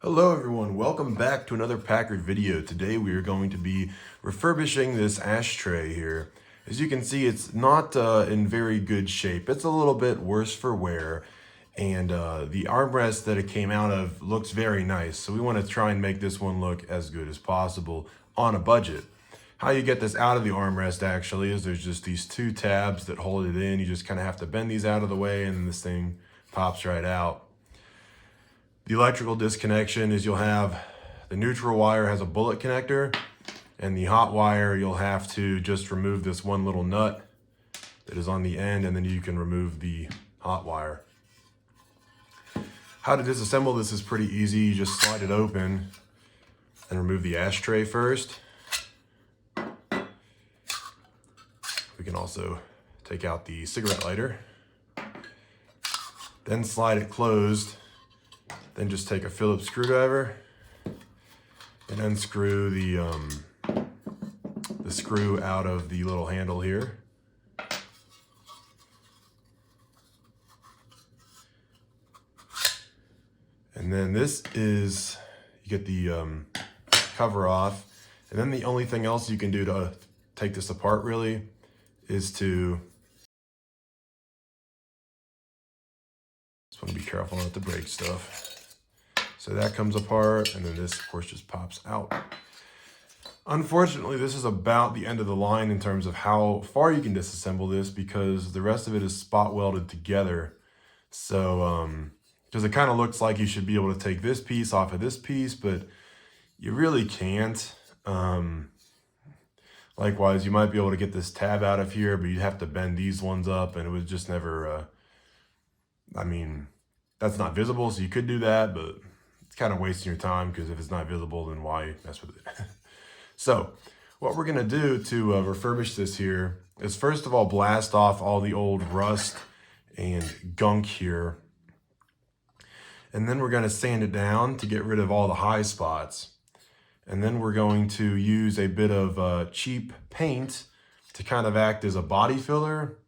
Hello everyone, welcome back to another Packard video. Today we are going to be refurbishing this ashtray here. As you can see, it's not in very good shape. It's a little bit worse for wear, and the armrest that it came out of looks very nice. So we want to try and make this one look as good as possible on a budget. How you get this out of the armrest actually is there's just these two tabs that hold it in. You just kind of have to bend these out of the way and then this thing pops right out. The electrical disconnection is you'll have the neutral wire has a bullet connector, and the hot wire you'll have to just remove this one little nut that is on the end, and then you can remove the hot wire. How to disassemble this is pretty easy. You just slide it open and remove the ashtray first. We can also take out the cigarette lighter, then slide it closed. Then just take a Phillips screwdriver and unscrew the screw out of the little handle here. And then this is, you get the cover off. And then the only thing else you can do to take this apart really is to, just want to be careful not to break stuff. So that comes apart, and then this, of course, just pops out. Unfortunately, this is about the end of the line in terms of how far you can disassemble this, because the rest of it is spot welded together. So, because it kind of looks like you should be able to take this piece off of this piece, but you really can't. Likewise, you might be able to get this tab out of here, but you'd have to bend these ones up, and it was just never, I mean, that's not visible, so you could do that, but it's kind of wasting your time, because if it's not visible, then why mess with it? So what we're going to do to refurbish this here is, first of all, blast off all the old rust and gunk here. And then we're going to sand it down to get rid of all the high spots. And then we're going to use a bit of cheap paint to kind of act as a body filler,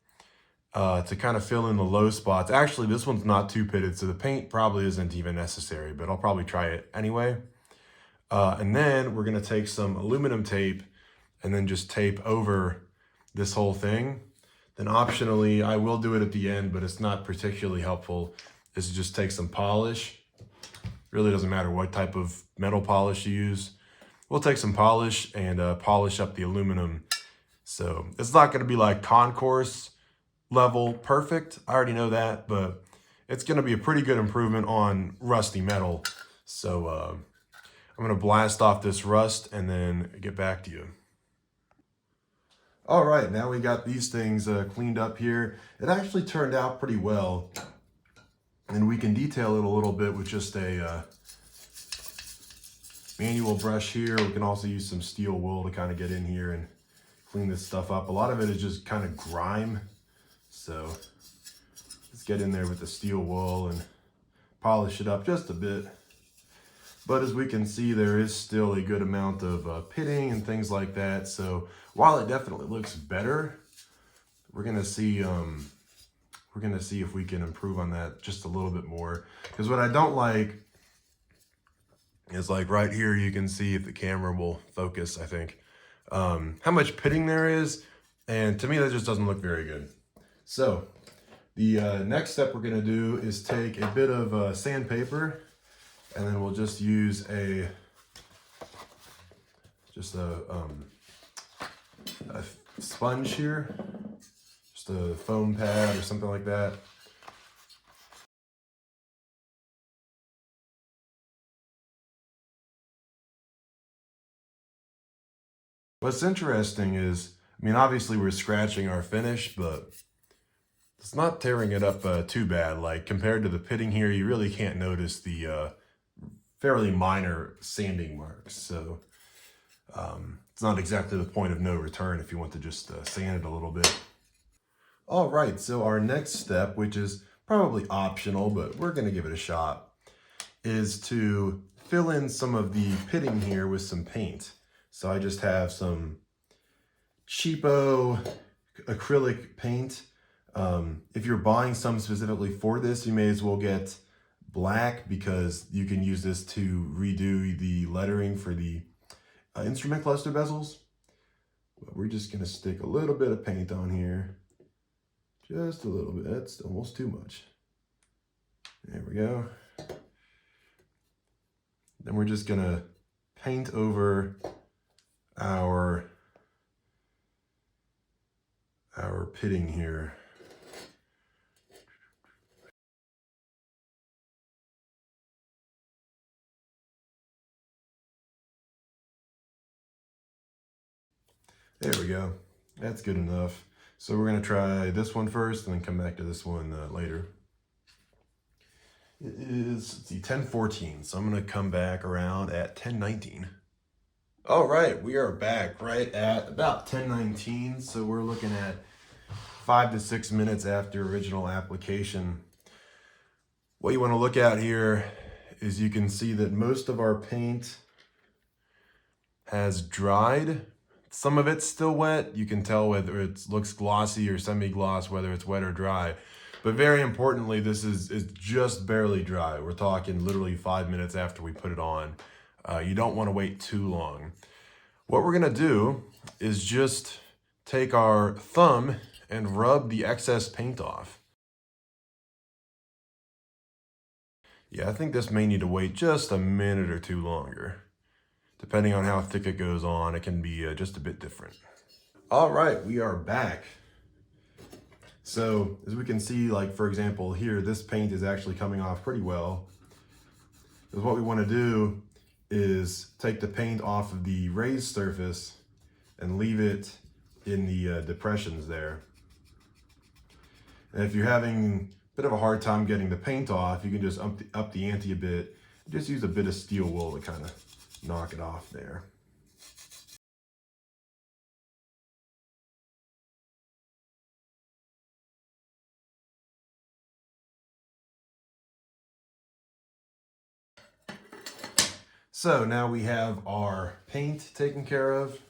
to kind of fill in the low spots. Actually, this one's not too pitted, so the paint probably isn't even necessary, but I'll probably try it anyway. And then we're gonna take some aluminum tape and then just tape over this whole thing. Then optionally, I will do it at the end, but it's not particularly helpful, is to just take some polish. Really doesn't matter what type of metal polish you use. We'll take some polish and polish up the aluminum. So it's not gonna be like concourse level perfect, I already know that, but it's going to be a pretty good improvement on rusty metal. So I'm going to blast off this rust and then get back to you. All right, now we got these things cleaned up here. It actually turned out pretty well, and we can detail it a little bit with just a manual brush here. We can also use some steel wool to kind of get in here and clean this stuff up. A lot of it is just kind of grime. So let's get in there with the steel wool and polish it up just a bit. But as we can see, there is still a good amount of pitting and things like that. So while it definitely looks better, we're gonna see if we can improve on that just a little bit more. Because what I don't like is, like right here, you can see, if the camera will focus, I think, how much pitting there is. And to me, that just doesn't look very good. So the next step we're going to do is take a bit of sandpaper, and then we'll just use a sponge here, just a foam pad or something like that. What's interesting is, I mean, obviously we're scratching our finish, but it's not tearing it up too bad. Like, compared to the pitting here, you really can't notice the fairly minor sanding marks. So it's not exactly the point of no return if you want to just sand it a little bit. All right, so our next step, which is probably optional, but we're gonna give it a shot, is to fill in some of the pitting here with some paint. So I just have some cheapo acrylic paint. If you're buying some specifically for this, you may as well get black because you can use this to redo the lettering for the instrument cluster bezels. But we're just gonna stick a little bit of paint on here. Just a little bit, that's almost too much. There we go. Then we're just gonna paint over our pitting here. There we go. That's good enough. So we're gonna try this one first and then come back to this one later. It is, let's see, 10:14. So I'm gonna come back around at 10:19. All right, we are back right at about 10:19. So we're looking at 5 to 6 minutes after original application. What you wanna look at here is you can see that most of our paint has dried. Some of it's still wet. You can tell whether it looks glossy or semi-gloss, whether it's wet or dry. But very importantly, this is just barely dry. We're talking literally 5 minutes after we put it on. You don't want to wait too long. What we're gonna do is just take our thumb and rub the excess paint off. Yeah, I think this may need to wait just a minute or two longer. Depending on how thick it goes on, it can be just a bit different. All right, we are back. So as we can see, like for example here, this paint is actually coming off pretty well. Because what we want to do is take the paint off of the raised surface and leave it in the depressions there. And if you're having a bit of a hard time getting the paint off, you can just up the ante a bit. Just use a bit of steel wool to kind of knock it off there. So now we have our paint taken care of.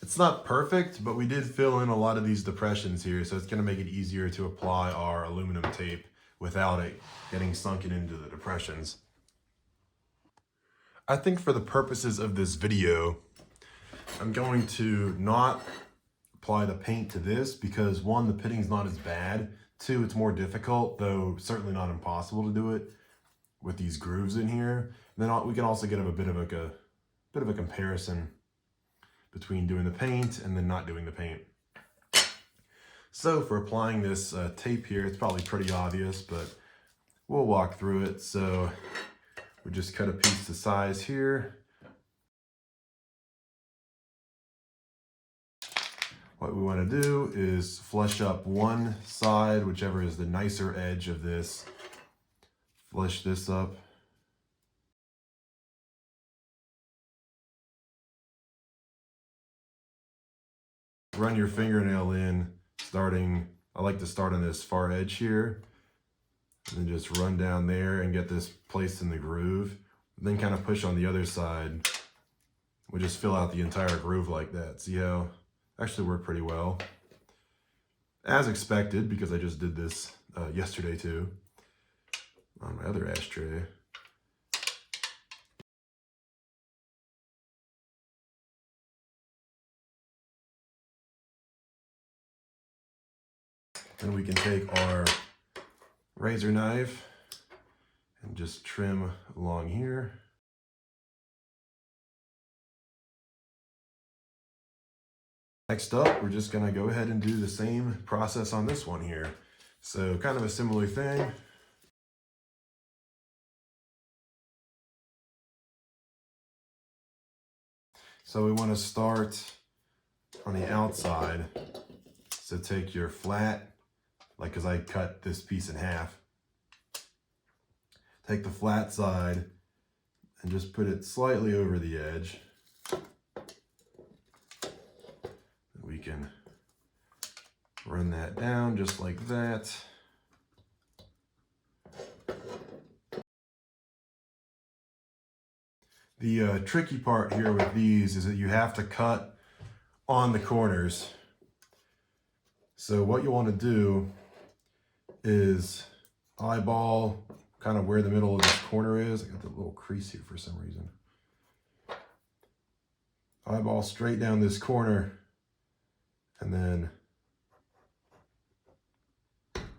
It's not perfect, but we did fill in a lot of these depressions here, so it's gonna make it easier to apply our aluminum tape without it getting sunken into the depressions. I think for the purposes of this video, I'm going to not apply the paint to this because one, the pitting's not as bad. Two, it's more difficult, though certainly not impossible to do it with these grooves in here. And then we can also get a bit of a comparison between doing the paint and then not doing the paint. So for applying this tape here, it's probably pretty obvious, but we'll walk through it. So we just cut a piece to size here. What we want to do is flush up one side, whichever is the nicer edge of this. Flush this up. Run your fingernail in, I like to start on this far edge here. And then just run down there and get this placed in the groove. And then kind of push on the other side. We'll just fill out the entire groove like that. See how? Actually worked pretty well. As expected, because I just did this yesterday too. On my other ashtray. Then we can take our razor knife and just trim along here. Next up, we're just gonna go ahead and do the same process on this one here. So kind of a similar thing. So we want to start on the outside. So take your flat, like because I cut this piece in half. Take the flat side and just put it slightly over the edge. We can run that down just like that. The tricky part here with these is that you have to cut on the corners. So what you want to do is eyeball kind of where the middle of this corner is. I got the little crease here for some reason. Eyeball straight down this corner, and then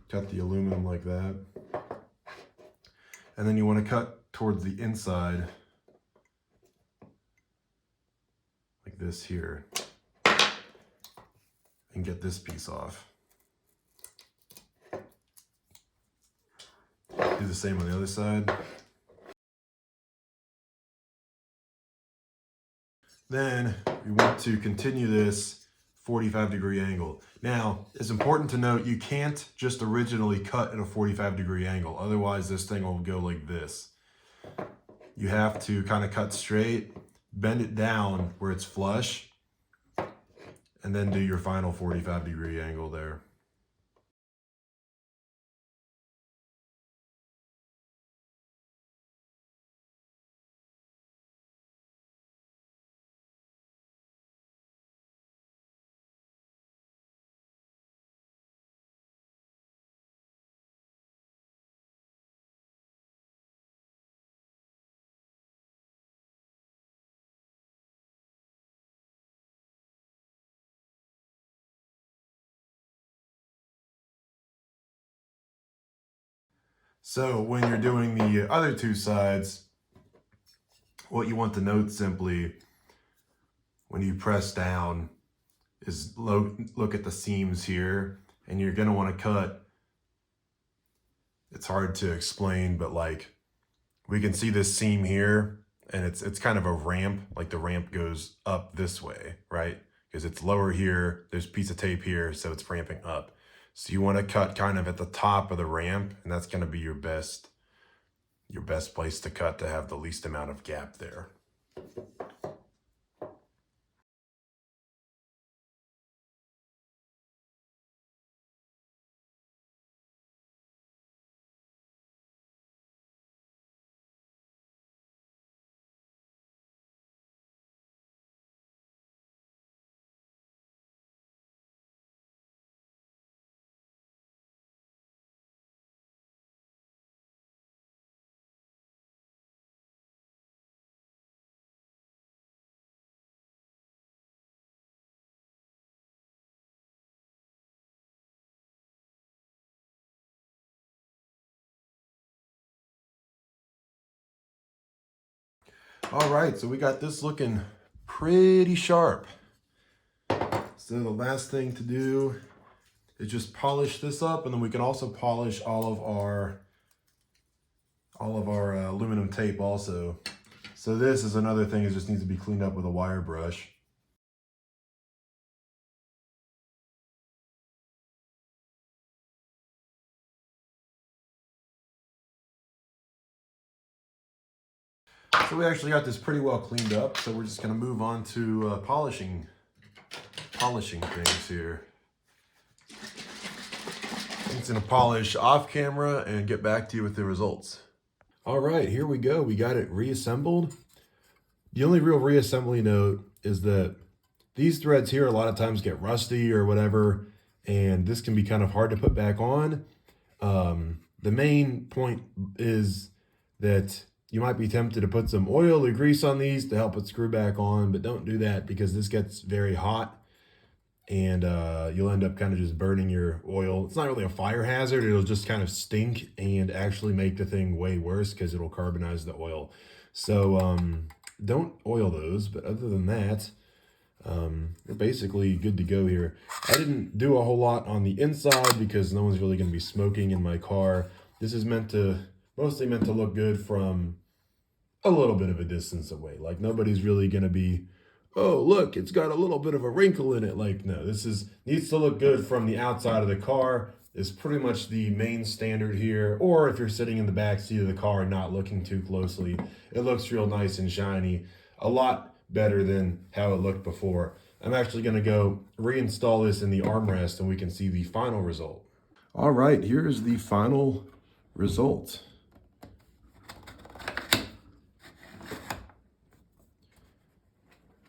cut the aluminum like that. And then you want to cut towards the inside like this here and get this piece off. Do the same on the other side. Then we want to continue this 45-degree angle. Now, it's important to note you can't just originally cut at a 45-degree angle. Otherwise, this thing will go like this. You have to kind of cut straight, bend it down where it's flush, and then do your final 45-degree angle there. So when you're doing the other two sides, what you want to note simply when you press down is look at the seams here, and you're going to want to cut. It's hard to explain, but like we can see this seam here, and it's kind of a ramp, like the ramp goes up this way, right? Because it's lower here, there's a piece of tape here, so it's ramping up. So you want to cut kind of at the top of the ramp, and that's going to be your best place to cut to have the least amount of gap there. All right, so we got this looking pretty sharp. So the last thing to do is just polish this up, and then we can also polish all of our aluminum tape also. So this is another thing that just needs to be cleaned up with a wire brush. So we actually got this pretty well cleaned up, so we're just gonna move on to polishing things here. I'm just gonna polish off camera and get back to you with the results. All right, here we go. We got it reassembled. The only real reassembly note is that these threads here a lot of times get rusty or whatever, and this can be kind of hard to put back on. The main point is that you might be tempted to put some oil or grease on these to help it screw back on, but don't do that because this gets very hot and you'll end up kind of just burning your oil. It's not really a fire hazard. It'll just kind of stink and actually make the thing way worse because it'll carbonize the oil. So don't oil those, but other than that, we're basically good to go here. I didn't do a whole lot on the inside because no one's really going to be smoking in my car. This is mostly meant to look good from a little bit of a distance away. Like nobody's really going to be, oh, look, it's got a little bit of a wrinkle in it. Like, no, needs to look good from the outside of the car is pretty much the main standard here. Or if you're sitting in the back seat of the car and not looking too closely, it looks real nice and shiny. A lot better than how it looked before. I'm actually going to go reinstall this in the armrest and we can see the final result. All right, here's the final result.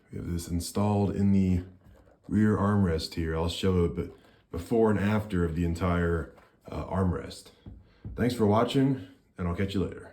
We have this installed in the rear armrest here. I'll show a before and after of the entire armrest. Thanks for watching, and I'll catch you later.